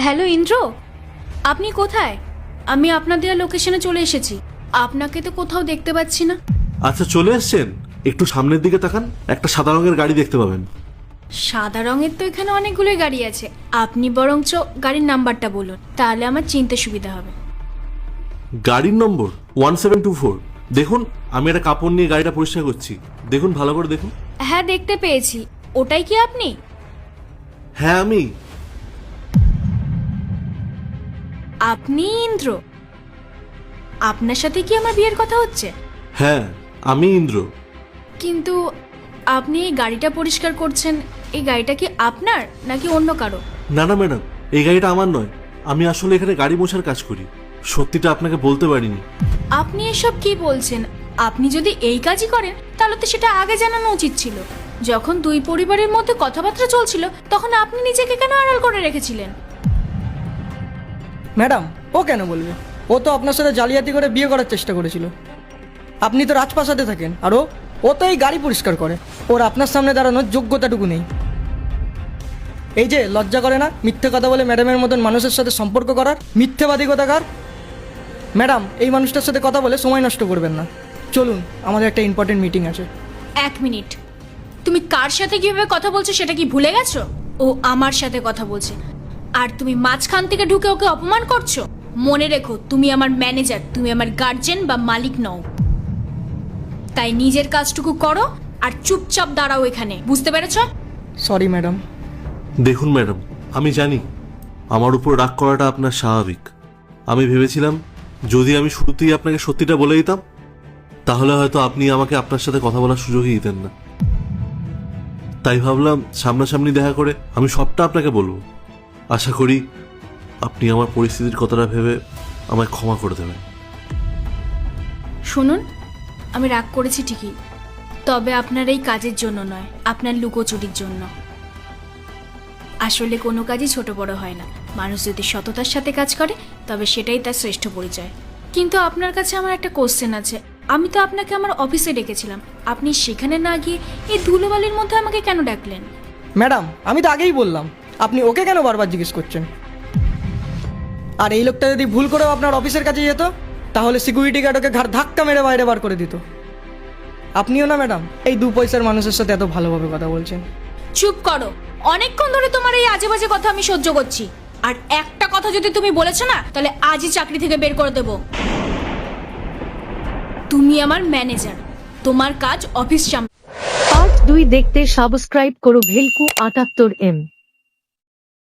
Hello Indra, আপনি কোথায়? আমি আপনার দেওয়া লোকেশনে চলে এসেছি। আপনাকে তো কোথাও দেখতে পাচ্ছি না। আচ্ছা, চলে এসছেন? একটু সামনের দিকে তাকান, একটা সাদা রঙের গাড়ি দেখতে পাবেন। সাদা রঙের তো এখানে অনেকগুলোই গাড়ি আছে। আপনি বরঞ্চ গাড়ির নাম্বারটা বলুন, তাহলে আমার চিনতে সুবিধা হবে। গাড়ির নম্বর 1724। দেখুন, আমি একটা কাপড় নিয়ে গাড়িটা পরিষ্কার করছি। দেখুন, ভালো করে দেখুন। হ্যাঁ, দেখতে পেয়েছি। ওটাই কি আপনি? হ্যাঁ, আমি। আপনি ইন্দ্র? আপনার সাথে কি আমার বিয়ের কথা হচ্ছে? হ্যাঁ, আমি ইন্দ্র। কিন্তু আপনি এই গাড়িটা পরিষ্কার করছেন, এই গাড়িটা কি আপনার নাকি অন্য কারো? না না ম্যাডাম, এই গাড়িটা আমার নয়। আমি আসলে এখানে গাড়ি মোছার কাজ করি। সত্যিটা আপনাকে বলতে পারিনি। আপনি এসব কি বলছেন? আপনি যদি এই কাজই করেন তাহলে তো সেটা আগে জানানো উচিত ছিল। যখন দুই পরিবারের মধ্যে কথাবার্তা চলছিল তখন আপনি নিজেকে কেন আড়াল করে রেখেছিলেন? ম্যাডাম, ও কেন বলবে? ও তো আপনার সাথে জালিয়াতি করে বিয়ে করার চেষ্টা করেছিল। আপনি তো রাজপ্রাসাদে থাকেন, আর ও তো এই গাড়ি পরিষ্কার করে। ওর আপনার সামনে দাঁড়ানোর যোগ্যতাটুকু নেই। এই যে লজ্জা করে না মিথ্যে কথা বলে ম্যাডামের মতন মানুষের সাথে সম্পর্ক করার? মিথ্যেবাদী কথাকার। ম্যাডাম, এই মানুষটার সাথে কথা বলে সময় নষ্ট করবেন না। চলুন, আমাদের একটা ইম্পর্টেন্ট মিটিং আছে। এক মিনিট, তুমি কার সাথে কিভাবে কথা বলছো সেটা কি ভুলে গেছো? ও আমার সাথে কথা বলছে, আর তুমি মাঝখান থেকে ঢুকে ওকে অপমান করছো। মনে রেখো, তুমি আমার ম্যানেজার, তুমি আমার গার্জেন বা মালিক নও। তাই নিজের কাজটুকু করো আর চুপচাপ দাঁড়াও এখানে, বুঝতে পেরেছো? Sorry madam. দেখুন ম্যাডাম, আমি জানি আমার উপর রাগ করাটা আপনার স্বাভাবিক। আমি ভেবেছিলাম যদি আমি শুরুতেই আপনাকে সত্যিটা বলে দিতাম তাহলে হয়তো আপনি আমাকে আপনার সাথে কথা বলার সুযোগই দিতেন না। তাই ভাবলাম সামনাসামনি দেখা করে আমি সবটা আপনাকে বলবো। আশা করি আপনি আমার পরিস্থিতির কথাটা ভেবে আমায় ক্ষমা করে দেবেন। শুনুন, আমি রাগ করেছি ঠিকই, তবে আপনার এই কাজের জন্য নয়, আপনার লুকোচুরির জন্য। আসলে কোনো কাজই ছোট বড় হয় না। মানুষ যদি সততার সাথে কাজ করে তবে সেটাই তার শ্রেষ্ঠ পরিচয়। কিন্তু আপনার কাছে আমার একটা কোশ্চেন আছে। আমি তো আপনাকে আমার অফিসে ডেকেছিলাম, আপনি সেখানে না গিয়ে এই ধুলোবালির মধ্যে আমাকে কেন ডাকলেন? ম্যাডাম, আমি তো আগেই বললাম, আপনি ওকে কেন বারবার জিজ্ঞেস করছেন? আর এই লোকটা যদি ভুল করেও আপনার অফিসের কাছে যেত তাহলে সিকিউরিটি গার্ড ওকে ঘাড় ধাক্কা মেরে বাইরে বার করে দিত। আপনিও না ম্যাডাম এই দু পয়সার মানুষের সাথে এত ভালোভাবে কথা বলছেন। চুপ করো, অনেকক্ষণ ধরে তোমার এই আজে বাজে কথা আমি সহ্য করছি। আর একটা কথা যদি তুমি বলেছো না তাহলে আজই চাকরি থেকে বের করে দেব। তুমি আমার ম্যানেজার, তোমার কাজ অফিস সামলানো। পার্ট 2 দেখতে সাবস্ক্রাইব করো ভেলকু 78M।